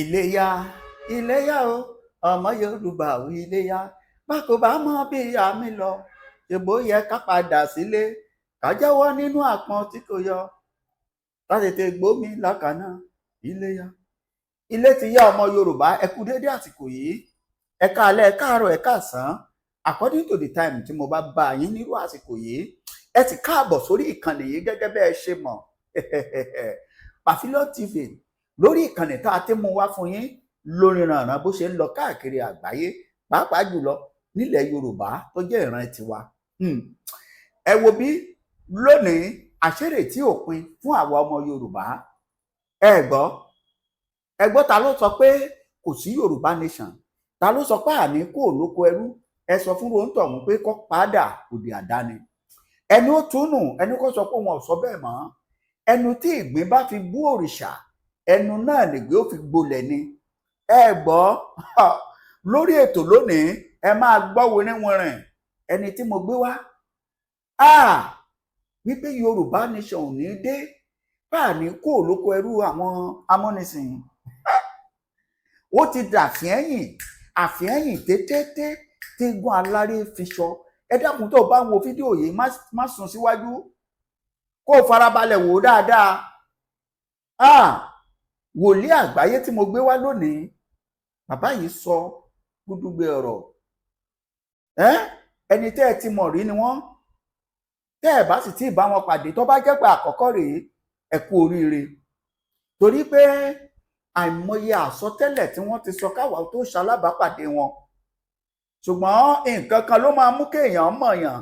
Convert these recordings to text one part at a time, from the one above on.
Iléyá, iléyá o, ọmọ Yorùbá ò iléyá. Bá kò bá mọ bí ìyá mi lọ, ṣèbó yẹ ká padà sílé, ká jáwọ́ nínú àpọ́n tí kò yọ, ká tètè gbómi lákàná. Iléyá. Ilé ti yá ọmọ Yorùbá, ẹ kú dédé àsìkò yìí. Ẹ káalẹ́, ẹ káàárọ̀, ẹ káàsán. According to the time tí mo bá bá yín nírú àsìkò yìí, ẹ ti káàbọ̀ sórí ìkànnì yìí gẹ́gẹ́ bẹ́ẹ̀ ṣe mọ̀. Pafilon TV lórí ìkànnì tá a ti mú wá fún yín lórí ìrànràn bó ṣe ń lọ káàkiri àgbáyé, pàápàá jùlọ nílẹ̀ Yorùbá tó jẹ́ ìran tiwa. Ẹ wo bí lónìí àṣírí tí òpin fún àwa ọmọ Yorùbá. Ẹ gbọ́ ta ló sọ pé kò sí Yorùbá nation? Ta ló sọ pé àní kò lóko ẹrú? Ẹ sọ fún Rontọ̀hún pé kó padà òdì àdáni. Ẹni ó túnú, ẹni kó sọ pé wọn ò sọ bẹ́ẹ̀ mọ́. Ẹnu tí ìgbín bá fi bú òrìṣà, ẹnu náà nìgbé ó fi gbolẹ̀ ni. Ẹ gbọ́ lórí ètò lónìí, ẹ máa gbọ́ wìrìwìrìn ẹni tí mo gbé wá. Wípé Yorùbá nation ò ní dé, báàní kò lóko ẹrú àwọn amúnisìn. Ó ti dà àfihẹ́yìn tètè tí gún aláré fi sọ. Ẹ dákun tó bá ń wo fídíò yìí, má sún síwájú, kó farabalẹ̀ wò dáadáa. Wòlíì àgbáyé tí mo gbé wá lónìí, bàbá yìí sọ gúdúgbẹ ọ̀rọ̀. Ẹni tẹ́ ẹ ti mọ̀ rí ni wọ́n. Tẹ́ ẹ bá sì tí ì bá wọn pàdé, tó bá jẹ́ pé àkọ́kọ́ rèé, ẹ kú oríire. Torí pé àìmọye àsọtẹ́lẹ̀ tí wọ́n ti sọ káwa tó ṣalábàápàdé wọn. Ṣùgbọ́n nǹkan kan ló máa mú kéèyàn mọ̀yàn.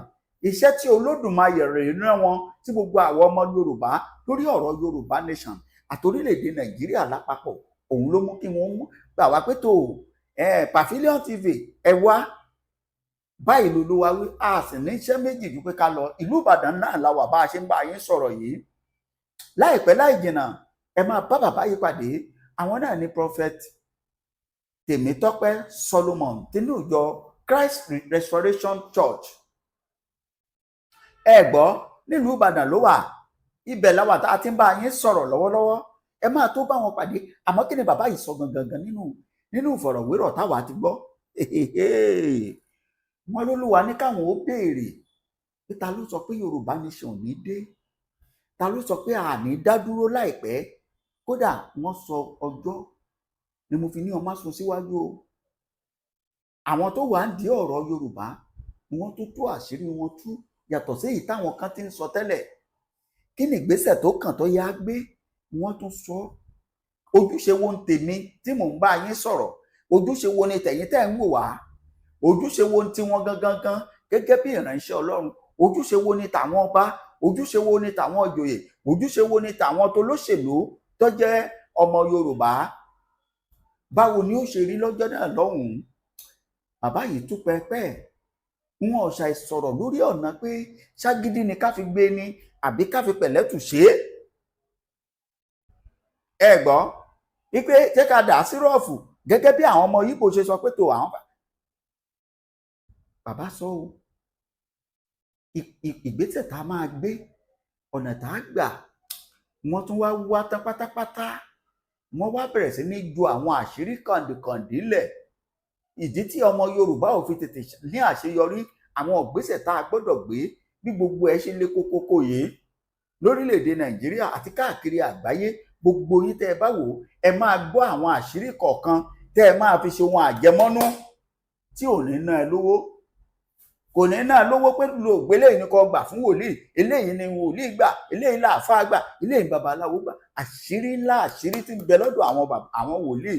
Iṣẹ́ tí Olódùmarè rẹ̀ rán wọn tí gbogbo àwọn ọmọ Yorùbá lórí ọ̀rọ̀ Yorùbá nation àti orílẹ̀-èdè Nàìjíríà lápapọ̀, òun ló mú kí wọ́n gbà wá pé tó Pafilon TV ẹ wá báyìí lolúwa wí. A sì ní iṣẹ́ méjì ju pé ká lọ ìlú Ìbàdàn náà la wà bá a ṣe ń bá yín sọ̀rọ̀ yìí. Láìpẹ́ láì jìnnà ẹ máa bá bàbá yìí pàdé. Àwọn náà ní Prophet Temitope Solomon tinú ìjọ Christ Restoration Church. Ẹ gbọ́ nílùú Ìbàdàn ló wà, ibẹ̀ la wà tá a ti ń bá yín sọ̀rọ̀ lọ́wọ́lọ́wọ́. Ẹ máa tó bá wọn pàdé. Àmọ́ kí ni bàbá yìí sọ gangan nínú ìfọ̀rọ̀wérọ̀ táwa ti gbọ́? Wọ́n lólúwa ní káwọn ó béèrè pé ta ló sọ pé Yorùbá nation ní dé? Ta ló sọ pé àní dá dúró láìpẹ́? Kódà wọ́n sọ ọjọ́ ni mo fi ní ọmọ sún síwájú o. Àwọn tó wà ń di ọ̀rọ̀ Yorùbá ni wọ́n tó tú àṣírí wọn tú, yàtọ̀ sí èyí táwọn kan ti ń sọ tẹ́lẹ̀. Kí ni ìgbésẹ̀ tó kàn tó yá gbé? Wọ́n tún sọ. Ojúṣe wo ń tèmi tí mò ń bá yín sọ̀rọ̀? Ojúṣe wo ni tẹ̀yin tẹ́ ń wò wá? Ojúṣe wo ni tiwọn gangan gẹ́gẹ́ bí ìránṣẹ́ Ọlọ́run? Ojúṣe wo ni tàwọn ọba? Ojúṣe wo ni tàwọn ìjòyè? Ojúṣe wo ni tàwọn tolóṣèlú tó jẹ́ ọmọ Yorùbá? Báwo ni ó ṣe rí lọ́jọ́ náà lọ́hùn-ún? Bàbá yìí tú pẹpẹ. Wọn ò ṣàì sọ̀rọ̀ lórí ọ̀nà pé ságídí ni ká fi gbé ni àbí ká fi pẹ̀lẹ́tù ṣe é. Ẹ gbọ́ wípé jẹ́ ká dà sírọ́ọ̀fù gẹ́gẹ́ bí àwọn ọmọ Yíbò ṣe sọ pé tó àwọn bàbá sọ o. Ìgbésẹ̀ tá a máa gbé, ọ̀nà tá a gbà, wọ́n tún wá tán pátápátá. Wọ́n wá bẹ̀rẹ̀ sí ní ju àwọn àṣírí kàndìkàndì lẹ̀. Ìdí tí ọmọ Yorùbá ò fi tètè ní àṣeyọrí, àwọn ìgbésẹ̀ tá a gbọ́dọ̀ gbé bí gbogbo ẹ ṣe lé kókókó yìí lórílẹ̀‐èdè Nàìjíríà àti káàkiri àgbáyé. Gbogbo yín tẹ́ ẹ bá wò, ẹ máa gbọ́ àwọn àṣírí kọ̀ọ̀kan tẹ́ ẹ máa fi ṣe ohun àjẹmọ́nú tí ò ní ná ẹ lówó. Kò ní ná ẹ lówó pé lo ògbélé yìí ni kò gbà fún wòlíì, eléyìí ni wòlíì gbà, eléyìí làáfáà gbà, eléyìí babaláwo gbà. Àṣírí ńlá àṣírí tí ń bẹ lọ́dọ̀ àwọn wòlíì,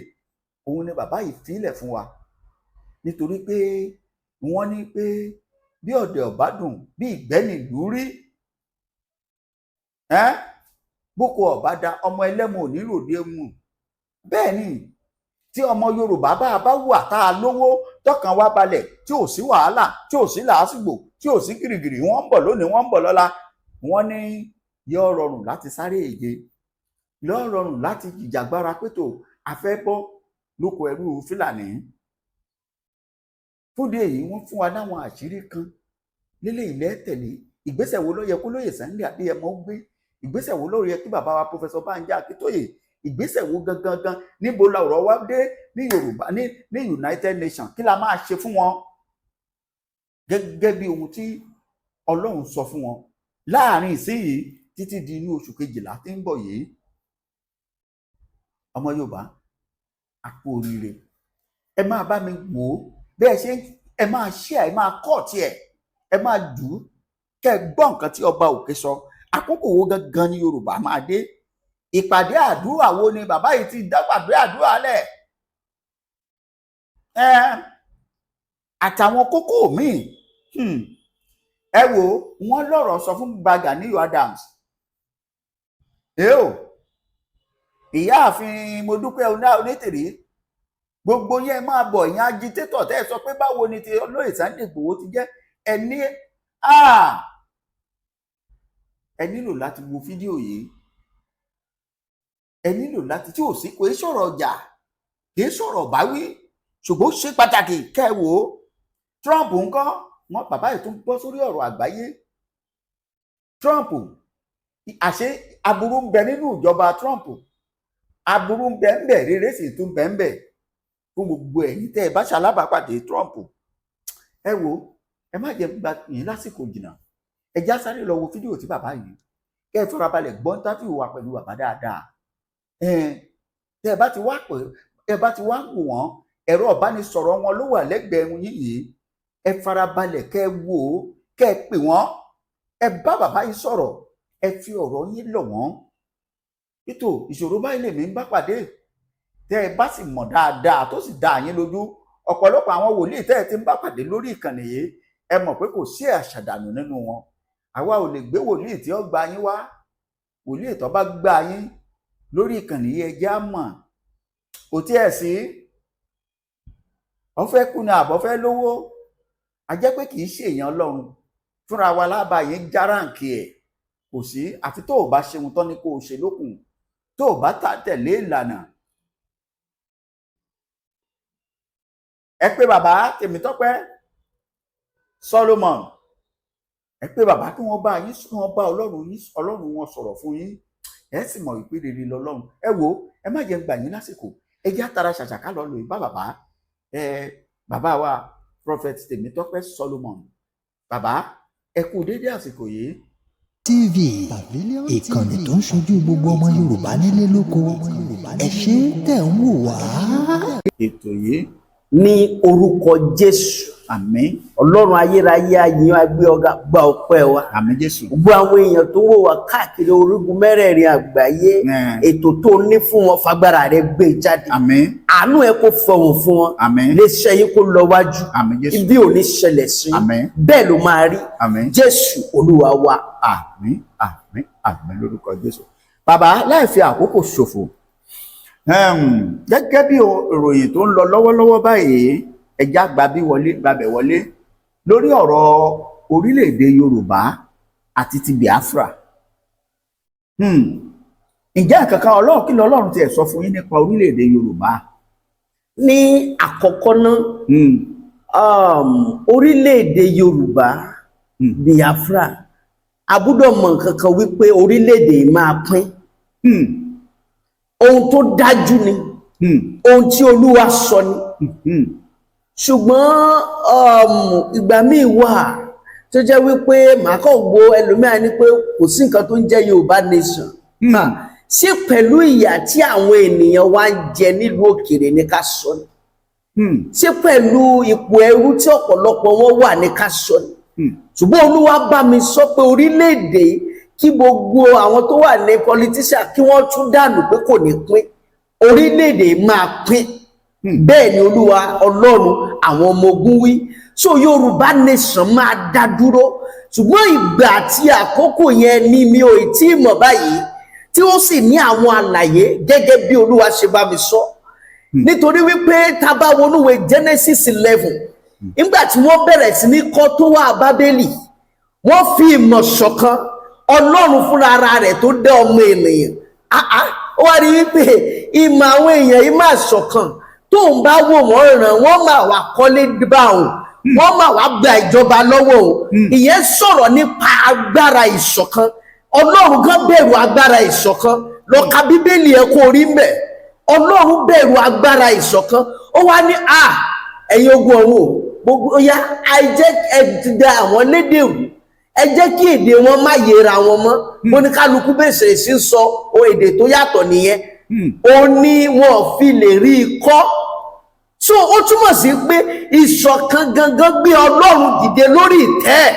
òun ni bàbá yìí fílẹ̀ fún wa. Nítorí pé wọ́n ní pé bí ọ̀dẹ̀ ọ̀bá dùn bí ìgbẹ́ nìlú rí. Boko ọ̀bá da ọmọ ẹlẹ́mu ò ní ròde mu. Bẹ́ẹ̀ ni tí ọmọ Yorùbá bá wà tá a lówó tọkàn wá balẹ̀, tí ò sí wàhálà, tí ò sí làásìgbò, tí ò sí gìrìgìrì, wọ́n ń bọ̀ lónìí, wọ́n ń bọ̀ lọ́la. Wọ́n ní yóò rọrùn láti sáré èje, yóò rọrùn láti jìjàgbara pétò afẹ́ bọ́ lóko ẹrú Fúlàní. Fúdí èyí wọ́n fún wa láwọn àṣírí kan lélẹ̀ ilẹ̀ tẹ̀lé. Ìgbésẹ̀ wo ló yẹ kó lóye Sunday Adéyẹmọ gbé? Ìgbésẹ̀ wo ló yẹ kí bàbá wa Professor Banji Akíntóyè ìgbésẹ̀ wo gangan níbo la ọ̀rọ̀ wa dé ní Yorùbá ní United Nations, kí la máa ṣe fún wọn gẹ́gẹ́ bí ohun tí Ọlọ́run sọ fún wọn láàrin ìsinyìí títí di inú oṣù kejìlá tí ń bọ̀ yìí. Ọmọ Yorùbá a kú oríire, ẹ máa bá mi wò ó bẹ́ẹ̀ ṣe, ẹ máa share, ẹ máa kọ́ tiẹ̀, ẹ máa jù ú kẹ́ ẹ gbọ́ nǹkan tí ọba òkè sọ. Àkókò wo gangan ni Yorùbá máa dé? Ìpàdé àdúrà wo ni bàbá yìí ti dápàdé àdúrà lẹ̀? Àtàwọn kókó míì. Ẹ wo, wọ́n lọ́rọ̀ sọ fún Gani Adams. Ìyáàfin Modúpẹ́ Onítìrí, gbogbo yẹn máa bọ̀, ìyẹn agitétọ̀ tẹ́ ẹ sọ pé báwo ni ti olóyè Sunday Igboho ti jẹ́, ẹ nílò láti wo fídíò yìí, ẹ nílò láti, tí ò sí kò í sọ̀rọ̀ ọjà, kì í sọ̀rọ̀ báwí, ṣùgbọ́n ó ṣe pàtàkì kẹ́ ẹ wò ó. Trump ńkọ́, wọn bàbá yìí tún bọ́ sórí ọ̀rọ̀ àgbáyé. Trump, àṣé aburú ń bẹ nínú ìjọba Trump, aburú ń bẹ ń bẹ, rere sì tún bẹ ń bẹ fún gbogbo ẹ̀yin tẹ́ ẹ bá ṣalábàápàdé Trump. Ẹ wo, ẹ má jẹ́ gba yín lásìkò jìnnà, ẹ já sáré lọ wo fídíò tí bàbá yìí, kẹ́ ẹ farabalẹ̀ gbọ́ interview wa pẹ̀lú bàbá dáadáa. Tẹ́ ẹ bá ti wá pè, ẹ bá ti wá wò wọ́n, ẹ̀rọ ìbánisọ̀rọ̀ wọn ló wà lẹ́gbẹ̀ẹ́ yín yìí, ẹ farabalẹ̀ kẹ́ ẹ wò ó, kẹ́ ẹ pè wọ́n, ẹ bá bàbá yìí sọ̀rọ̀, ẹ fi ọ̀rọ̀ yín lọ̀ wọ́n. Ètò ìṣòro báyìí lèmi ń bá pàdé. Tẹ́ ẹ bá sì mọ̀ dáadáa tó sì dá yín lójú, ọ̀pọ̀lọpọ̀ àwọn wòlíì tẹ́ ẹ ti ń bá pàdé lórí ìkànnì yìí, ẹ mọ̀ pé kò sí àṣàdànù nínú wọn. Àwa ò lè gbé wòlíì tí ó gba yín wá, wòlíì tó bá gbá yín lórí ìkànnì yìí, ẹ jẹ́ á mọ̀. Kò tí ẹ̀ sí ọ̀fẹ́ kú ni àbọ̀fẹ́ lówó, a jẹ́ pé kì í ṣe èèyàn Ọlọ́run, fúnra wa lábà yín járáǹkì ẹ̀. Kò sí, àfi tó o bá ṣe ohun tán ni kó o ṣe lókun, tó o bá tẹ̀lé ìlànà. Ẹ pé bàbá Temitope Solomon, ẹ pé bàbá kí wọ́n bá yín, kí wọ́n bá Ọlọ́run wọn sọ̀rọ̀ fún yín, ẹ sì mọ̀ ìpè rere lọ́lọ́run. Ẹ wo, ẹ má jẹ́ gbà yín lásìkò, ẹ jẹ́ àtàrà ṣàṣàká lọ lò bá bàbá, bàbá wa Prophet Temitope Solomon. Bàbá, ẹ kú dédé àsìkò yìí. TV, ìkànnì tó ń ṣojú gbogbo ọmọ Yorùbá nílé lóko, ẹ ṣé tẹ̀ ń wò wá. Ètò yìí ní orúkọ Jésù, àmín. Ọlọ́run ayérayé ayìn agbé ọ̀gá, gba ọpẹ́ wa. Àmín Jésù. Gbogbo àwọn èèyàn tó wò wá káàkiri orígun mẹ́rẹ̀ẹ̀rin àgbáyé, ètò tó ní fún wọn fagbára rẹ gbé jáde. Àmín. Àánú ẹ kó fọhùn fún wọn. Àmín. Iléeṣẹ́ yín kó lọ wájú. Àmín Jésù. Ibi ò ní ṣẹlẹ̀ sí. Àmín. Bẹ́ẹ̀ ló máa rí. Àmín. Jésù Olúwa wa. Àmín, àmín, àmín lórúkọ Jésù. Bàbá, láì fi àkókò ṣòfò, gẹ́gẹ́ bí ìròyìn tó ń lọ lọ́wọ́lọ́wọ́ báyìí, ẹja gbabẹ̀ wọlé lórí ọ̀rọ̀ orílẹ̀-èdè Yorùbá àti ti Biafra. Ǹjẹ́ nǹkankan Ọlọ́run, kí Ọlọ́run tiẹ̀ sọ fún yín nípa orílẹ̀-èdè Yorùbá? Ní àkọ́kọ́ náà, orílẹ̀-èdè Yorùbá, Biafra, a gbọ́dọ̀ mọ̀ nǹkan kan wípé orílẹ̀-èdè máa pín. Ohun tó dájú ni, ohun tí Olúwa sọ ni. Ṣùgbọ́n ìgbà míì wà tó jẹ́ wípé màá kàn wo ẹlòmíà ní pé kò sí nǹkan tó ń jẹ́ Yorùbá nation. Ṣé pẹ̀lú ìyà tí àwọn ènìyàn wá ń jẹ nílùú òkèèrè ní ká sọ ni? Ṣé pẹ̀lú ipò ẹrú tí ọ̀pọ̀lọpọ̀ wọn wà ní ká sọ ni? Ṣùgbọ́n Olúwa bá mi sọ pé orílẹ̀-èdè, kí gbogbo àwọn tó wà ní politician kí wọ́n tún dànù pé kò ní pín, orílẹ̀-èdè máa pín. Bẹ́ẹ̀ ni Olúwa Ọlọ́run àwọn ọmọ ogun wí. So Yorùbá nation máa dá dúró, ṣùgbọ́n ìgbà àti àkókò yẹn ni mi ò tí ì mọ̀ báyìí, tí ó sì ní àwọn àlàyé gẹ́gẹ́ bí Olúwa ṣe bá mi sọ. Nítorí wípé tá bá wọnú ìwé Genesis 11, nígbà tí wọ́n bẹ̀rẹ̀ sí ní kọ́ tó wà Bábélì, wọ́n fi ìmọ̀ ṣọ̀kan Ọlọ́run fúnra ara rẹ̀ tó dá ọmọ ènìyàn. Ó wá rí wípé ìmọ̀ àwọn èèyàn yìí máa ṣọ̀kan, tó ń bá wò wọ́n ràn, wọ́n máa wà kọ́lé bá òun, wọ́n máa wà gba ìjọba lọ́wọ́ òun. Ìyẹn sọ̀rọ̀ nípa agbára ìṣọ̀kan. Ọlọ́run gan bẹ̀rù agbára ìṣọ̀kan lọ ka bíbélì ẹ kó rí mbẹ̀. Ọlọ́run bẹ̀rù agbára ìṣọ̀kan. Ó wá ní ẹ̀yin ogun ọ̀run gbogbo ya ẹ jẹ́ ẹ da àwọn lédè rú, ẹ jẹ́ kí èdè wọn má yẹra wọn mọ́. Oníkálukú bẹ̀rẹ̀ sí sọ èdè tó yàtọ̀ nìyẹn. Ó ní wọn fi lè rí i kọ́. So ó túmọ̀ sí pé ìṣọ̀kan gangan gbé Ọlọ́run dìde lórí ìtẹ́.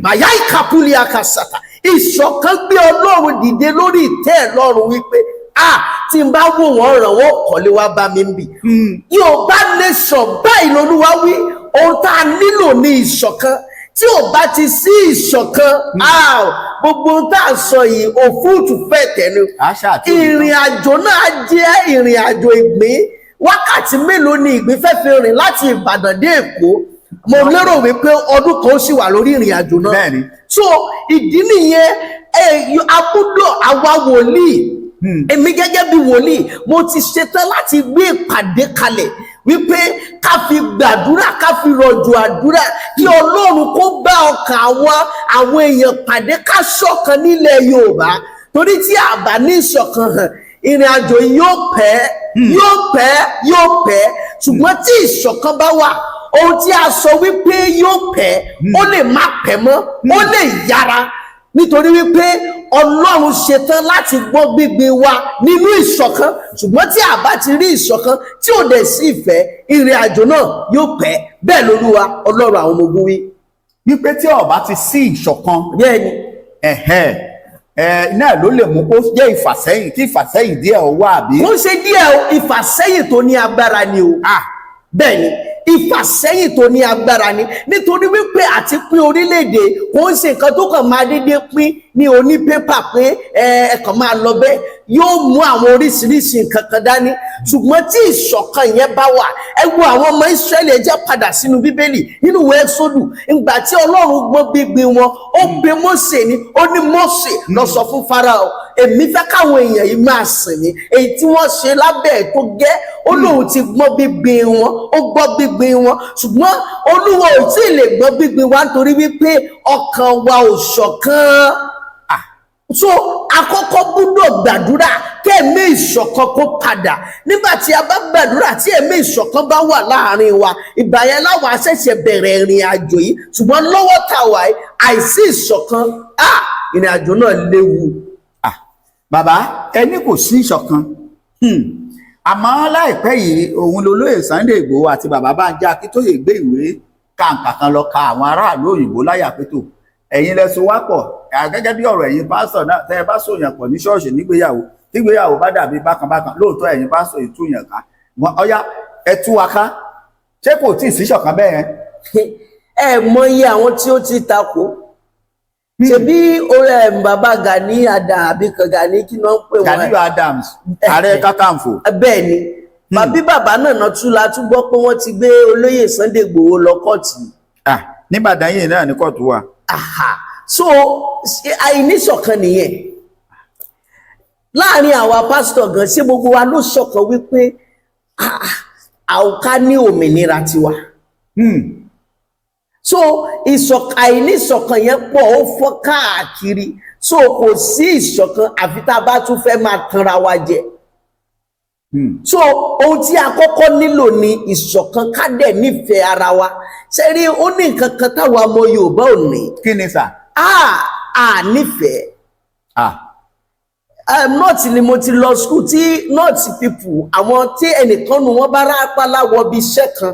Màyá ìkàpùlì àkàsàtà. Ìṣọ̀kan gbé Ọlọ́run dìde lórí ìtẹ́ lọ́run wípé tí n bá wò wọ́n ràn wọ́n kọ́lé wá bá mi ń bì. Yorùbá nation báyìí lolúwa wí, ohun tá a nílò ní ìṣọ̀kan. Tí ò bá ti sí ìṣọ̀kan, gbogbo ohun tá a sọ yìí òfúùtù fẹ́ tẹ̀nu. Ìrìn àjò náà jẹ́ ìrìn àjò ìgbín. Wákàtí mélòó ni ìgbín fẹ́ fi rìn láti Ìbàdàn dé Èkó? Mo lérò wípé ọdún kan ó sì wà lórí ìrìn àjò náà. So ìdí nìyẹn abúdó àwa wòlíì. Èmi gẹ́gẹ́ bí wòlíì mo ti ṣetán láti gbé ìpàdé kalẹ̀ wípé ká fi gbàdúrà, ká fi rọ̀jò àdúrà kí Ọlọ́run kó bá ọkàn àwọn èèyàn pàdé, ká ṣọ̀kan nílẹ̀ Yorùbá. Torí tí a bá ní ìṣọ̀kan hàn, ìrìn àjò yóò pẹ́. Ṣùgbọ́n tí ìṣọ̀kan bá wà, ohun tí a sọ wípé yóò pẹ́, ó lè má pẹ́ mọ́, ó lè yára. Nítorí wípé Ọlọ́run ṣetán láti gbọ́ gbígbé wa nínú ìṣọ̀kan. Ṣùgbọ́n tí a bá ti rí ìṣọ̀kan tí ò dẹ̀ sí ìfẹ́, ìrìn àjò náà yóò pẹ́. Bẹ́ẹ̀ lolúwa Ọlọ́run àwọn ọmọ ogun wí. Wípé tí ó bá ti sí ìṣọ̀kan, bẹ́ẹ̀ni náà ló lè mú kó jẹ́ ìfàsẹ́yìn, tí ìfàsẹ́yìn díẹ̀ ó wà bí. Kò ṣe díẹ̀ o, ìfàsẹ́yìn tó ní agbára ni o. Bẹ́ẹ̀ni, ìfàsẹ́yìn tó ní agbára ni. Nítorí wípé àti pín orílẹ̀-èdè kò ń ṣe nǹkan tó kàn máa dédé pín ní oní pépà pé ẹ̀kàn máa lọ bẹ́ẹ̀, yóò mú àwọn oríṣiríṣi nǹkan kan dání. Ṣùgbọ́n tí ìṣọ̀kan yẹn bá wà, ẹ wo àwọn ọmọ Ísírẹ́lì, ẹ jẹ́ padà sínú Bíbélì nínú ìwé Ẹ́sódù. Ìgbà tí Ọlọ́run gbọ́ gbígbé wọn, ó pe Mósè ní, ó ní Mósè lọ sọ fún Fáráò, èmi fẹ́ káwọn èèyàn yìí máa sìn mí. Èyí tí wọ́n ṣe lábẹ́ ẹ̀ tó gẹ́, ó lóun ti gbọ́ gbígbé wọn, ó gbọ́ gbígbé wọn. Ṣùgbọ́n Olúwa ò tí ì lè gbọ́ gbígbé wa nítorí wípé ọkàn wa ò ṣọ̀kan. So àkọ́kọ́ gbọ́dọ̀ gbàdúrà kí ẹ̀mí ìṣọ̀kan kó padà. Nígbà tí a bá gbàdúrà tí ẹ̀mí ìṣọ̀kan bá wà láàrin wa, ìgbà yẹn láwa ṣẹ̀ṣẹ̀ bẹ̀rẹ̀ ìrìn àjò yìí. Ṣùgbọ́n lọ́wọ́ tàwa yìí, àìsí ìṣọ̀kan, ìrìn àjò náà léwu. Bàbá ẹni kò sí ìṣọ̀kan, àmọ́ láìpẹ́ yìí òun lolóyè Sunday Igboho àti bàbá Bánjí Akíntóyè gbé ìwé kàǹkà kan lọ ka àwọn aráàlú òyìnbó láyà pé tó ẹ̀yin lẹ so wá pọ̀, gẹ́gẹ́ bí ọ̀rọ̀ ẹ̀yin pásítọ̀ náà tẹ́ ẹ bá sòyàn pọ̀ ní ṣọ́ọ̀ṣì nígbéyàwó, tígbéyàwó bá dàbí bákanbákan, lóòótọ́ ẹ̀yin pásítọ̀ ìtúyàn ká, ọ̀yá ẹ tú wa ká. Ṣé kò tí ì sí ìṣọ̀kan bẹ́ẹ̀ yẹn? Ẹ mọ iye àwọn tí ó ti takò. Ṣebí bàbá Gani Adams àbí Gani kí náà ń pè wọ́n. Gani Adams, Ààrẹ Kakanfò. Bẹ́ẹ̀ ni bàbí bàbá náà tún la tún gbọ́ pé wọ́n ti gbé olóyè Sunday Igboho lọ kóòtù. Níbàdàn yìí náà ní kóòtù wà. So àìníṣọ̀kan nìyẹn láàrin àwa pásítọ̀ gan. Ṣé gbogbo wa ló ṣọ̀kan wípé àwòká ní òmìnira tiwa? So àìníṣọ̀kan yẹn pọ̀, ó fọ́ káàkiri. So kò sí ìṣọ̀kan àfi tá a bá tún fẹ́ máa tanra wa jẹ. So ohun tí a kọ́kọ́ nílò ni ìṣọ̀kan, ká dẹ̀ nífẹ̀ẹ́ ara wa. Ṣé rí ó ní nǹkan kan táwa ọmọ Yorùbá ò ní. Kí ni sà? Nífẹ̀ẹ́. North ni mo ti lọ school tí North people, àwọn tí ẹnìkan nu wọn bá rápálá wọ bí iṣẹ́ kan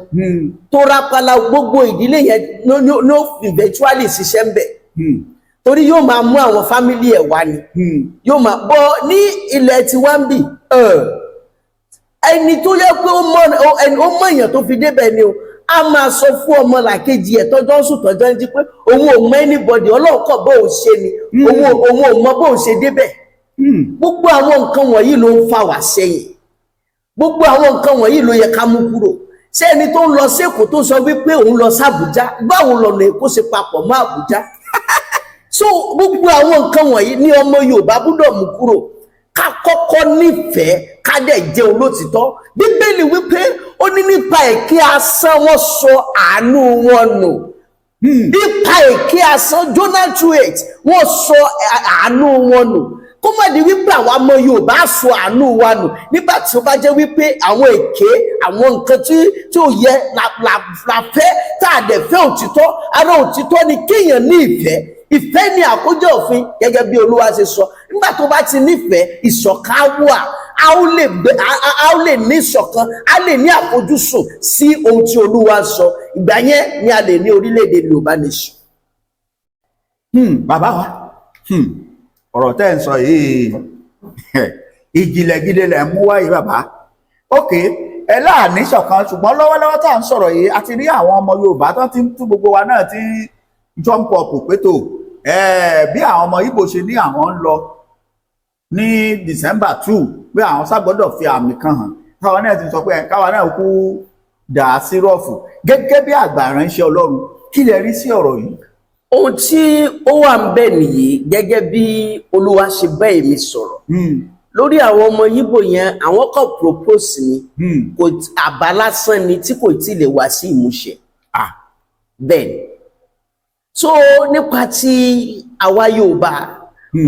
tó rápálá, gbogbo ìdílé yẹn no eventually ṣiṣẹ́ ń bẹ̀. Torí yóò máa mú àwọn fámílì ẹ̀ wá ni. Yóò máa bọ́ ní ilẹ̀ tí wọ́n ń bì. Ẹni tó yẹ pé ó mọ èèyàn tó fi débẹ̀ ni o, a máa sọ fún ọmọ làkejì ẹ̀ tọ́jọ́ sùn tọ́jọ́ ń jí pé òun ò mọ anybody, Ọlọ́run kọ̀ bó ò ṣe ni, òun ò mọ bó ò ṣe débẹ̀. Gbogbo àwọn nǹkan wọ̀nyí ló ń fà wá sẹ́yìn. Gbogbo àwọn nǹkan wọ̀nyí ló yẹ ká mú kúrò. Ṣé ẹni tó ń lọ sí Èkó tó sọ wípé òun lọ sí Àbújá, báwo lọ̀nà Èkó ṣe papọ̀ mọ́ Àbújá? So gbogbo àwọn nǹkan wọ̀nyí ní ọmọ Yorùbá gbọ́dọ̀ mú kúrò. Ká kọ́kọ́ nífẹ̀ẹ́, ká dẹ̀ jẹ́ olótìtọ́. Bíbélì wípé ó ní nípa èké asán wọ́n sọ àánú wọn nù. Nípa èké asán, Jonah 2:8, wọ́n sọ àánú wọn nù. kó má di wípé àwọn ọmọ Yorùbá sọ àánú wa nù nígbà tí ó bá jẹ́ wípé àwọn èké àwọn nǹkan tí ó yẹ la fẹ́ tá a dẹ̀ fẹ́ òtítọ́ ara òtítọ́ ni kéèyàn ní ìfẹ́ ní àkójọ òfin gẹ́gẹ́ bí Olúwa ṣe sọ nígbà tó bá ti nífẹ̀ẹ́ ìṣọ̀kan wà a ó lè ní ìṣọ̀kan a lè ní àfojúsùn sí ohun tí Olúwa sọ ìgbà yẹn ni a lè ní orílẹ̀-èdè Yorùbá nation. Bàbá wa ọ̀rọ̀ tẹ́ ń sọ yìí ìjìnlẹ̀ gidi lẹ̀ mú wáyé bàbá. Ok, ẹ láàní ṣọ̀kan ṣùgbọ́n lọ́wọ́lọ́wọ́ tá à ń sọ̀rọ̀ yìí a ti rí àwọn ọmọ Yorùbá tó ti ń tú gbogbo wa náà ti jump up pétò bí àwọn ọmọ Ìgbò ṣe ní àwọn ń lọ ní December 2 pé àwọn ságbọ́dọ̀ fi àmì kan hàn káwọn náà ti sọ pé káwọn náà kú dà á sírọ́ọ̀fù gẹ́gẹ́ bí àgbà ránṣẹ́ Ọlọ́run kí lẹ rí sí ọ̀rọ̀ yìí. Ohun tí ó wà ń bẹ nìyí gẹ́gẹ́ bí Olúwa ṣe bá èmi sọ̀rọ̀ lórí àwọn ọmọ Yíbò yẹn àwọn kan propose ni kò àbá lásán ni tí kò tí lè wá sí ìmúṣẹ bẹ́ẹ̀ ni so nípa tí àwa Yorùbá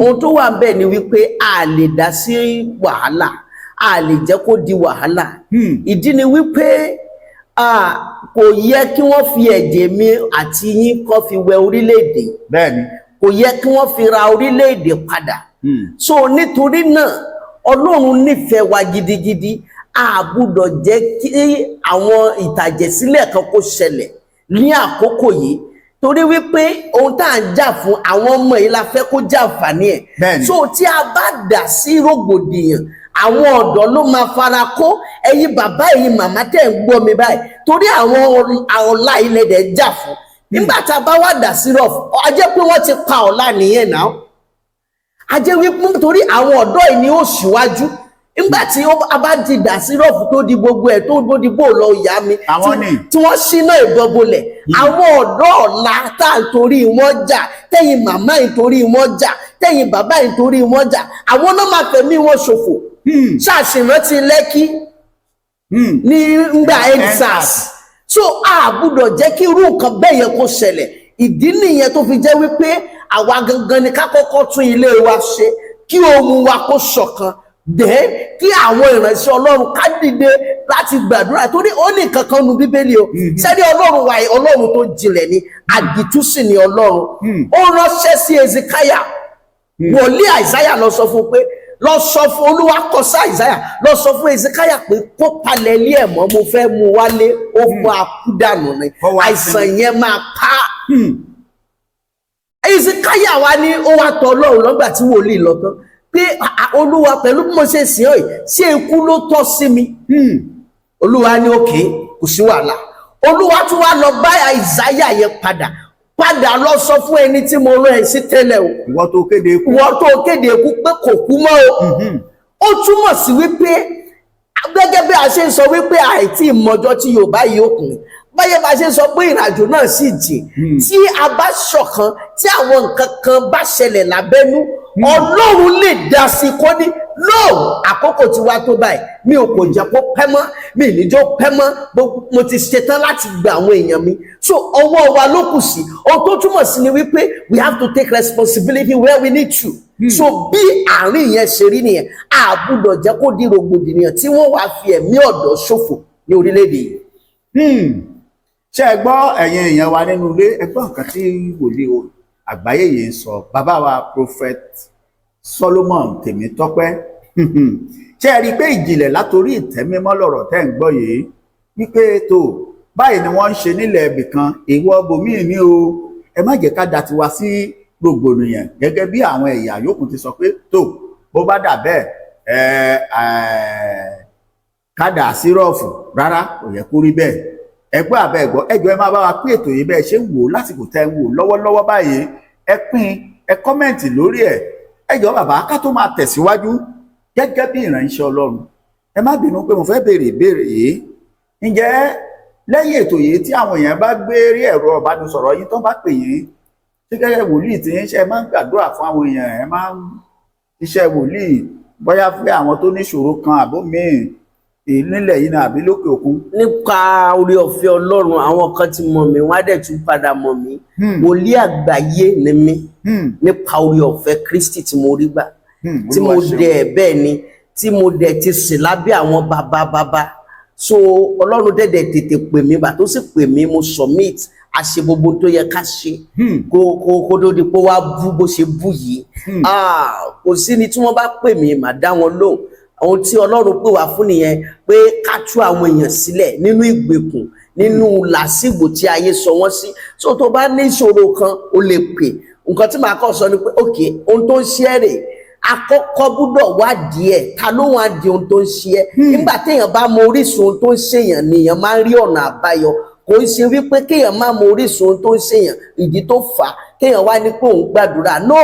ohun tó wà ń bẹ ni wípé a lè dá sí wàhálà a lè jẹ́ kó di wàhálà ìdí ni wípé kò yẹ kí wọ́n fi ẹ̀jẹ̀ mi àti yín kó fi wẹ orílẹ̀-èdè bẹ́ẹ̀ni kò yẹ kí wọ́n fi ra orílẹ̀-èdè padà so nítorí náà Ọlọ́run nífẹ̀ẹ́ wa gidigidi a gbọ́dọ̀ jẹ́ kí àwọn ìtàjẹ̀sílẹ̀ kan kó ṣẹlẹ̀ ní àkókò yìí torí wípé ohun tá à ń jà fún àwọn ọmọ yìí la fẹ́ kó jàǹfààní ẹ̀ so tí a bá dà sí rògbòdìyàn àwọn ọ̀dọ́ ló máa fara kó ẹ̀yin bàbá ẹ̀yin màmá tẹ́ ń gbọ́ mi báyìí torí àwọn ọ̀la ilẹ̀ dẹ̀ jà fún nígbà tá a bá wá dà sí rọ̀f a jẹ́ pé wọ́n ti pa ọ̀la nìyẹn náà a jẹ́ wípé torí àwọn ọ̀dọ́ yìí ni ó ṣíwájú nígbà tí a bá di dà sí rọ̀f tó di gbogbo ẹ̀ tó di bó lọ ìyá mi tí wọ́n ṣínà ìbọn bolẹ̀ àwọn ọ̀dọ́ ọ̀la tá à ń torí wọn jà tẹ́yin màmá yìí torí wọn jà tẹ́yin bàbá yìí torí wọn jà àwọn náà máa fẹ̀mí wọn ṣòfò ṣàṣìrántí Lẹ́kí ní ngbà EndSARS so a gbọ́dọ̀ jẹ́ kí irú nǹkan bẹ́ẹ̀ yẹn kó ṣẹlẹ̀ ìdí nìyẹn tó fi jẹ́ wípé àwa gangan ni ká kọ́kọ́ tún ilé wa ṣe kí ohun wa kó ṣọ̀kan dẹ̀ kí àwọn ìránṣẹ́ Ọlọ́run ká dìde láti gbàdúrà torí ó ní nǹkan kan nu Bíbélì o sẹ́ni Ọlọ́run wa Ọlọ́run tó jinlẹ̀ ni àdìtú sì ni Ọlọ́run ó ránṣẹ́ sí Ezekiah wòlíì Àìsáyà lọ sọ fún pé lọ sọ fún Olúwa kọ sí Àìsáyà lọ sọ fún Ezekiah pé kó palẹ̀ ilé ẹ̀ mọ́ mo fẹ́ mú wálé ó fún akúdànù ni àìsàn yẹn máa pa Ezekiah wa ní ó wá tọ̀ Ọlọ́run lọ́gbà tí wòlíì lọ tán pé Olúwa pẹ̀lú bí mo ṣe sìn ọ́ yìí ṣé ikú ló tọ́ sí mi Olúwa ní òkè kò sí wàhálà Olúwa tún wá lọ bá Àìsáyà yẹn padà lọ sọ fún ẹni tí mo rán ẹ sí tẹ́lẹ̀ o ìwọ tó kéde ikú pé kò kú mọ́ o ó túmọ̀ sí wípé gẹ́gẹ́ bí a ṣe ń sọ wípé àìtí ìmọ̀jọ́ tí Yorùbá yìí ó kùn báyẹ̀ bá ṣe sọ pé ìrìnàjò náà sì jìn tí a bá ṣọ̀kan tí àwọn nǹkan kan bá ṣẹlẹ̀ lábẹ́nú Ọlọ́run lè dá sí kó ní lóò àkókò tí wá tó báyìí mi ò kò jẹ́ kó pẹ́ mọ́ mi níjó pẹ́ mọ́ mo ti ṣetán láti gba àwọn èèyàn mi so ọwọ́ wa ló kù sí ohun tó túmọ̀ sí ni wípé we have to take responsibility where we need to so bí àárín yẹn ṣe rí nìyẹn a gbọ́dọ̀ jẹ́ kó di rògbòdìyàn tí wọ́n wá fi ẹ̀mí ọ̀dọ́ ṣòfò ní orílẹ̀-èdè yìí. Ṣé ẹ gbọ́ ẹ̀yin èèyàn wa nínú ilé ẹ gbọ́ nǹkan tí wòlíì àgbáyé yìí ń sọ bàbá wa Prophet Solomon Temitope ṣé ẹ rí i pé ìjìnlẹ̀ látòrí ìtẹ́mímọ́ lọ̀rọ̀ tẹ́ ń gbọ́ yìí wípé tó báyìí ni wọ́n ń ṣe nílẹ̀ ibì kan ìwọ bòmíì ní o ẹ má jẹ́ ká dá tiwa sí rògbòdìyàn gẹ́gẹ́ bí àwọn ẹ̀yà yòókù ti sọ pé tó bó bá dà bẹ́ẹ̀ ká dà sírọ̀fù rárá kò yẹ kó rí bẹ́ẹ̀ ẹgbẹ́ àbẹ́ ẹ̀gbọ́ ẹjọ́ ẹ máa bá wa pín ètò yìí bẹ́ẹ̀ ṣe ń wò lásìkò tẹ́ ń wò lọ́wọ́lọ́wọ́ báyìí ẹ pín ẹ kọ́mẹ̀ǹtì lórí ẹ̀ ẹjọ́ bàbá ká tó máa tẹ̀síwájú gẹ́gẹ́ bí ìránṣẹ́ Ọlọ́run ẹ má bínú pé mo fẹ́ béèrè ìbéèrè yìí ǹjẹ́ lẹ́yìn ètò yìí tí àwọn èèyàn bá gbé rí ẹ̀rọ ìbánisọ̀rọ̀ yín tó bá pè yín ṣé gẹ́gẹ́ wòlíì tí ń ṣe máa ń gbàdúrà fún àwọn èèyàn ẹ máa ń iṣẹ́ wòlíì bóyá fún àwọn tó níṣòro kan àbó míì nílẹ̀ yìí náà àbí lókè òkun. Nípa oore ọ̀fẹ́ Ọlọ́run àwọn kan ti mọ̀ mí wọ́n á dẹ̀ tún padà mọ̀ mí wòlíì àgbáyé ni mí nípa oore ọ̀fẹ́ Kristi tí mo rí gbà tí mo dẹ̀ bẹ́ẹ̀ ni tí mo dẹ̀ ti sìn lábẹ́ àwọn bàbá so Ọlọ́run dẹ̀dẹ̀ tètè pè mí bá tó sì pè mí mo submit a ṣe gbogbo tó yẹ ká ṣe kó tó di pé wá bú bó ṣe bú yìí kò sí ni tí wọ́n bá pè mí mà dá wọn lóhùn ohun tí Ọlọ́run pè wá fún nìyẹn pé ká tú àwọn èèyàn sílẹ̀ nínú ìgbèkùn nínú làásìgbò tí ayé sọ wọ́n sí so tó bá ní ìṣòro kan o lè pè nǹkan tí màá kọ́ sọ ni pé ok ohun tó ń ṣe é rè àkọ́kọ́ gbọ́dọ̀ wádìí ẹ̀ ta ló wá di ohun tó ń ṣe é nígbà téèyàn bá mọ orísun ohun tó ń ṣèyàn nìyẹn máa ń rí ọ̀nà àbáyọ kò ń ṣe wípé kéèyàn má mọ orísun ohun tó ń ṣèyàn ìdí tó fà á kéèyàn wá ní pé òun gbàdúrà no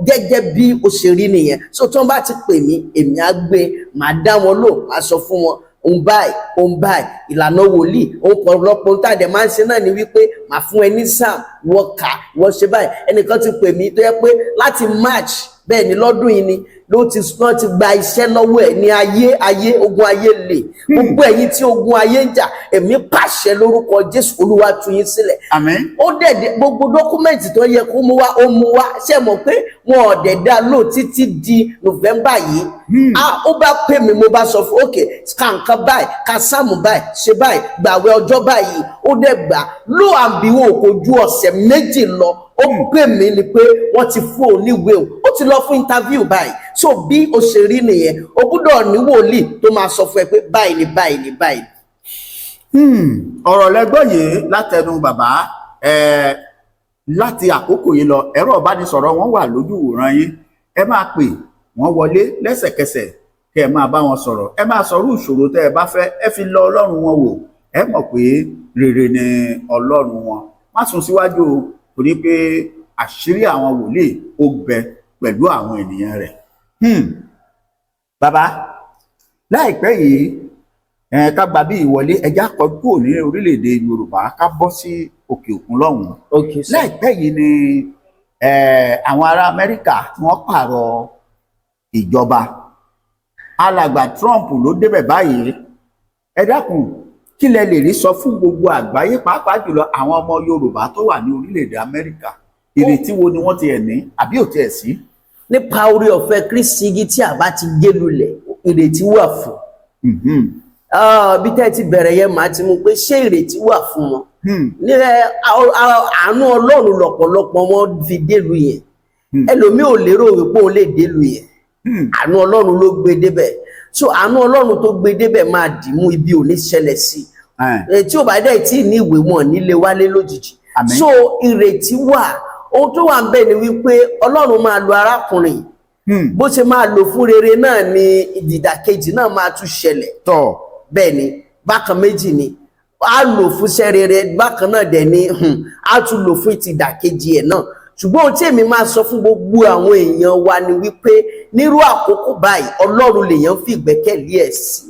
gẹ́gẹ́ bí ó ṣe rí nìyẹn so tí wọ́n bá ti pè mí èmi á gbé màá dá wọn lò màá sọ fún wọn òun báyìí ìlànà wòlíì òun pọ̀lọpọ̀ ohun tàdé máa ń ṣe náà ni wípé màá fún ẹ ní sam wọ́n kà wọ́n ṣe báyìí ẹnìkan ti pè mí tó yẹ pé láti March bẹ́ẹ̀ ni lọ́dún yìí ni ló ti gba iṣẹ́ lọ́wọ́ ẹ̀ ní ayé ogun ayé lè gbogbo ẹ̀yin tí ogun ayé ń jà èmi pàṣẹ lórúkọ Jésù Olúwa tú yín sílẹ̀ àmín ó dẹ̀dẹ̀ gbogbo dọ́kúmẹ̀ntì tó yẹ kó mú wá ó mú wá ṣe mọ̀ pé wọn ò dẹ̀ dá lò títí di November yìí ó bá pè mí mo bá sọ fún òkè ká nǹkan báyìí ká sáàmù báyìí ṣe báyìí gbàwẹ̀ ọjọ́ báyìí ó dẹ̀ gbà ló àbíwò kò ju ọ̀sẹ̀ méjì lọ ó pè mí ni pé wọ́n ti fún oníwèé ó ti lọ fún interview báyìí so bí o ṣe rí nìyẹn o gbọ́dọ̀ ní wòlíì tó máa sọ fún ẹ pé báyìí ni báyìí ni báyìí. ọ̀rọ̀ lẹ́gbọ́n yìí látẹnu bàbá láti àkókò yìí lọ ẹ̀rọ ìbánisọ̀rọ̀ wọn wà lójú ìwòran yín ẹ máa pè wọ́n wọlé lẹ́sẹ̀kẹsẹ̀ kẹ́ ẹ máa bá wọn sọ̀rọ̀ ẹ máa sọ̀rọ̀ ìṣòro tẹ́ ẹ bá fẹ́ ẹ fi lọ Ọlọ́run wọn wò ẹ mọ̀ pé rere ni Ọlọ́run wọn má sún síwájú torí pé àṣírí àwọn wòlíì ó bẹ pẹ̀lú àwọn ènìyàn rẹ̀. Bàbá láìpẹ́ yìí ká gba bí ìwọlé ẹja kọ kúrò ní orílẹ̀-èdè Yorùbá ká bọ́ sí òkè òkun lọ́hùn-ún. Láìpẹ́ yìí ni àwọn ará Amẹ́ríkà wọ́n pààrọ̀ ìjọba alàgbà Trump ló débẹ̀ báyìí ẹ dákun kí lẹ lè rí sọ fún gbogbo àgbáyé pàápàá jùlọ àwọn ọmọ Yorùbá tó wà ní orílẹ̀-èdè Amẹ́ríkà ìrètí wo ni wọ́n ti ẹ̀ ní àbí ò tiẹ̀ sí. nípa oore ọ̀fẹ́ Kristi igi tí a bá ti gé lulẹ̀ ìrètí wà fún. bí tẹ́ ti bẹ̀rẹ̀ yẹn màá ti mú pé ṣé ìrètí wà fún wọn. ní àánú Ọlọ́run lọ́pọ̀lọpọ̀ wọn fi délùú yẹn ẹlòmíì ò lérò wípé òun lè délùú yẹn àánú Ọlọ́run ló gbé débẹ̀ so àánú Ọlọ́run tó gbé débẹ̀ máa dìímú ibi ò ní ṣẹlẹ̀ sí tí ò bá dẹ̀ tí ní ìwé wọn nílé wálé lójijì so ìrètí wà ohun tó wà ń bẹ ni wípé Ọlọ́run máa lo arákùnrin bó ṣe máa lò fún rere náà ni ìdìdàkejì náà máa tún ṣẹlẹ̀ bẹ́ẹ̀ ni bákan méjì ni a lò fún iṣẹ́ rere bákan náà dẹ̀ ni a tún lò fún ìdìdàkejì ẹ̀ náà ṣùgbọ́n ohun tí èmi máa sọ fún gbogbo àwọn èèyàn wa ni wípé nírú àkókò báyìí Ọlọ́run lèèyàn fi ìgbẹ́kẹ̀lé ẹ̀ sí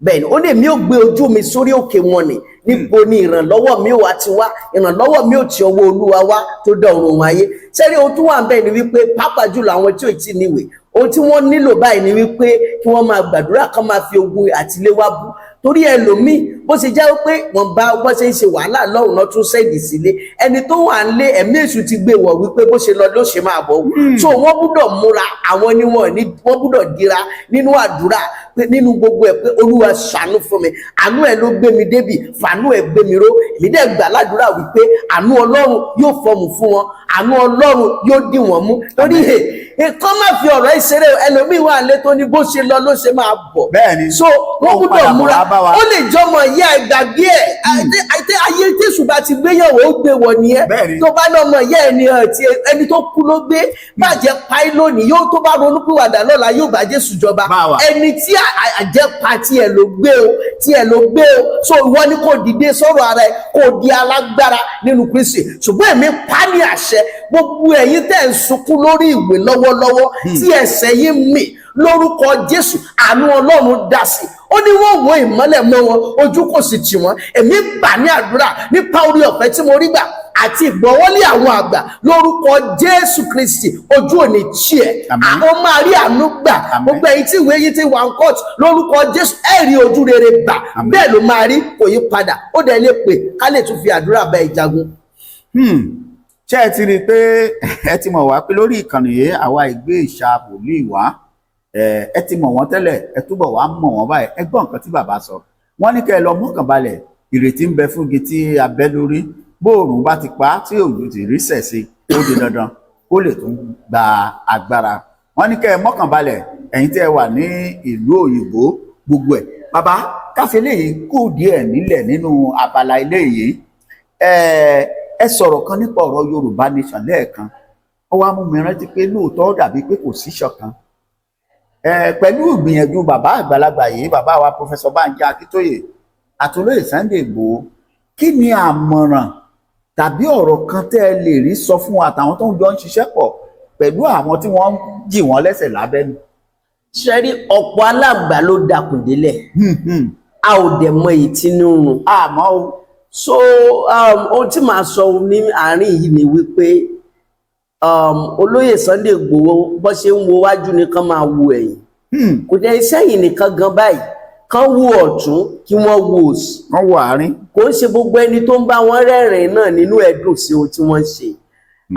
bẹ́ẹ̀ ni ó lè mí ò gbé ojú mi sórí òkè wọn ni níbo ni ìrànlọ́wọ́ mi ò wá ti wá ìrànlọ́wọ́ mi ò ti ọwọ́ Olúwa wá tó dá ọ̀run ayé sẹ́rí ohun tó wà ń bẹ́ẹ̀ ni wípé pàápàá jùlọ àwọn tí ò tí níwèé ohun tí wọ́n nílò báyìí ni wípé kí wọ́n máa gbàdúrà kán máa fi ogun àtiléwá bú torí ẹlòmíì bó ṣe jẹ́ pé wọ́n bá wọ́n ṣe ń ṣe wàhálà lọ́rùn náà tún sẹ́ẹ̀dì sílé ẹni tó wà ń lé ẹ̀mí èṣù ti gbé wọ̀ wípé bó ṣe lọ ló ṣe máa bọ̀ so wọ́n gbúdọ̀ múra àwọn ni wọ́n gbúdọ̀ dira nínú àdúrà nínú gbogbo ẹ̀ pé Olúwa ṣàánú fún mi àánú ẹ̀ ló gbé mi débì fàánú ẹ̀ gbé mi ró èmi dẹ̀ gbà ládùúrà wípé àánú Ọlọ́run yóò fọmù fún wọn àánú Ọlọ́run yóò dì wọ́n mú torí nǹkan má fi ọ̀rọ̀ ìṣeré ẹlòmíì wà lé tó ní bó ṣe lọ ló ṣe máa bọ̀ so wọ́n gbúdọ̀ múra ó lè jọmọ ìyá ìgbàgbé ẹ̀ ayé tẹ̀sù bá ti gbéyàwó ó gbé wọ̀ nìyẹn tó bá ní ọmọ ìyá ẹni tó kú ló gbé bàjẹ́ páì lónìí yóò tó bá ronúpìwàdà lọ́la yóò bá Jésù jọba ẹni tí àjẹpá tiẹ̀ ló gbé o so ìwọ ni kò dìde sọ̀rọ̀ ara ẹ̀ kò di alágbára nínú Kristi ṣùgbọ́n èmi pa ní àṣẹ gbogbo ẹ̀yin tẹ̀ ń sunkún lórí ìwé lọ́wọ́lọ́wọ́ tí ẹsẹ̀ yín mì lórúkọ Jésù àánú Ọlọ́run dá sí ó ní wọ́n wo ìmọ́lẹ̀ mọ́ wọn ojú kò sì tì wọ́n èmi gbà ní àdúrà nípa orí ọ̀fẹ́ tí mo rí gbà àti ìgbọ́wọ́lé àwọn àgbà lórúkọ Jésù Kristi ojú òní tí ẹ̀ àwọn máa rí àánú gbà gbogbo ẹ̀yin tí ìwé yìí ti wà ń court lórúkọ Jésù ẹ rí ojú rere gbà bẹ́ẹ̀ ló máa rí kò yí padà ó dẹ̀ lè pè ká lè tún fi àdúrà bá ìjagun. ṣé ẹ ti rí i pé ẹ ti mọ̀ wá pé lórí ìkànnì yìí àwa ìgbé ìṣà wòlíì wá ẹ ti mọ̀ wọ́n tẹ́lẹ̀ ẹ túbọ̀ wá mọ̀ wọ́n báyìí ẹ gbọ́ nǹkan tí bàbá sọ wọ́n ní kẹ́ ẹ lọ mọ́kàn balẹ̀ ìrètí ń bẹ fún igi tí abẹ́ lórí bóòrùn bá ti pa tí òjò ti rí sẹ̀ sí ó di dandan ó lè tún gba agbára wọ́n ní kẹ́ ẹ mọ́kàn balẹ̀ ẹ̀yin tí ẹ wà ní ìlú òyìnbó gbogbo ẹ̀ bàbá káfí eléyìí kù díẹ̀ nílẹ̀ nínú abala eléyìí ẹ sọ̀rọ̀ kan nípa ọ̀rọ̀ Yorùbá nation lẹ́ẹ̀kan ó wá mú mi rántí pé lóòótọ́ dàbí pé kò sí ṣọ̀kan pẹ̀lú ìgbìyànjú bàbá àgbàlagbà yìí bàbá wa Professor Banji Akíntóyè àtolóyè Sunday Igboho kí ni àmọ̀ràn tàbí ọ̀rọ̀ kan tẹ́ ẹ lè rí sọ fún àtàwọn tó ń jọ ń ṣiṣẹ́ pọ̀ pẹ̀lú àwọn tí wọ́n ń jì wọ́n lẹ́sẹ̀ lábẹ́nu. ṣe rí ọ̀pọ̀ alágbà ló dakùn délẹ̀ a ò dẹ̀ mọ èyí tí ń rún àmọ́ o. so ohun tí màá sọ ní àárín yìí ni wípé olóyè Sunday Igboho bó ṣe ń wo wájú nìkan máa wo ẹ̀yìn kò dẹ̀ sẹ́yìn nìkan gan báyìí kán wo ọ̀tún kí wọ́n wo òsì kán wo àárín kò ń ṣe gbogbo ẹni tó ń bá wọn rẹ́rìn náà nínú ẹ̀dùn sí ohun tí wọ́n ṣe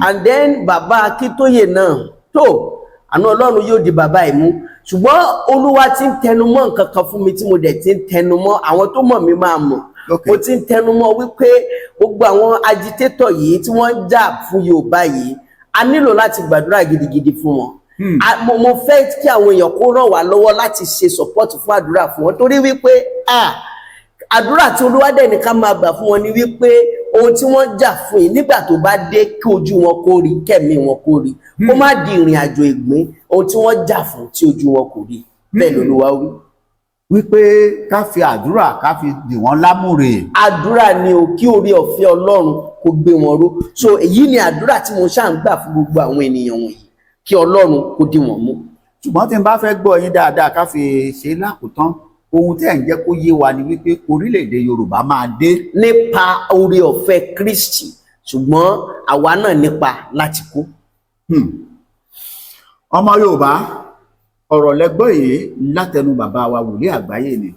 and then bàbá Akíntóyè náà tó àná Ọlọ́run yóò di bàbá ìmú ṣùgbọ́n Olúwa ti ń tẹnumọ́ nǹkan kan fún mi tí mo dẹ̀ ti ń tẹnumọ́ àwọn tó mọ̀ mí máa mọ̀ mo ti ń tẹnumọ́ wípé gbogbo àwọn agitator yìí tí wọ́n ń jà fún Yorùbá yìí a nílò láti gbàdúrà gidigidi fún wọn mo fẹ́ kí àwọn èèyàn kó ràn wá lọ́wọ́ láti ṣe support fún àdúrà fún wọn torí wípé àdúrà tí Olúwa dẹ̀ ní ká máa gbà fún wọn ni wípé ohun tí wọ́n jà fún yìí nígbà tó bá dé kí ojú wọn kó rí kẹ́mi wọn kó rí kó má di ìrìn àjò ìgbín ohun tí wọ́n jà fún tí ojú wọn kò rí bẹ́ẹ̀ l'Olúwa wí. wípé ká fi àdúrà ká fi dì wọ́n lámùrè. àdúrà ni o kí orí ọ̀fẹ́ Ọlọ́run kó gbé wọn ró so èyí ni àdúrà tí mo ṣáà ń gbà fún gbogbo àwọn ènìyàn wọ̀nyí kí Ọlọ́run kó dì wọ́n mú. ṣùgbọ́n tí n bá fẹ́ gbọ́ yín dáadáa ká fi ṣe lákòótán ohun tí ẹ̀ ń jẹ́ kó yé wa ni wípé orílẹ̀-èdè Yorùbá máa dé. nípa oore ọ̀fẹ́ Kristi ṣùgbọ́n àwa náà nípa láti kú. ọmọ Yorùbá ọ̀rọ̀ lẹ́gbọ́ yìí látẹnu bàbá wa wòlíì àgbáyé ni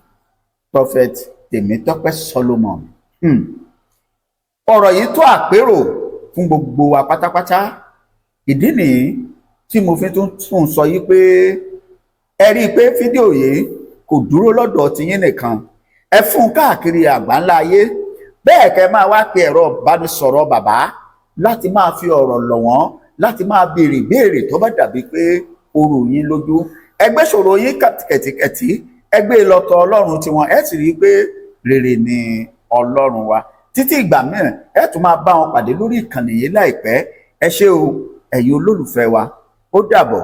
Prophet Temitope Solomon. ọ̀rọ̀ yìí tó àpérò fún gbogbo wa pátápátá ìdí nìyí tí mo fi tún sọ yìí pé ẹ rí i pé fídíò yìí kò dúró lọ́dọ̀ tiyín nìkan ẹ fún káàkiri àgbáńlá ayé bẹ́ẹ̀ kẹ́ máa wá pe ẹ̀rọ ìbánisọ̀rọ̀ bàbá láti máa fi ọ̀rọ̀ lọ̀ wọ́n láti máa béèrè béèrè tó bá dàbí pé orò yín lójú ẹgbẹ́ ṣòro yín kẹ̀tìkẹ̀tì ẹgbẹ́ ìlọ́tọ̀ Ọlọ́run tiwọn ẹ sì rí i pé rere ni Ọlọ́run wa títí ìgbà mìíràn ẹ tún máa bá wọn pàdé lórí ìkànnì yìí láìpẹ́ ẹ ṣé o ẹ̀yin olólùfẹ́ wa ó dàbọ̀.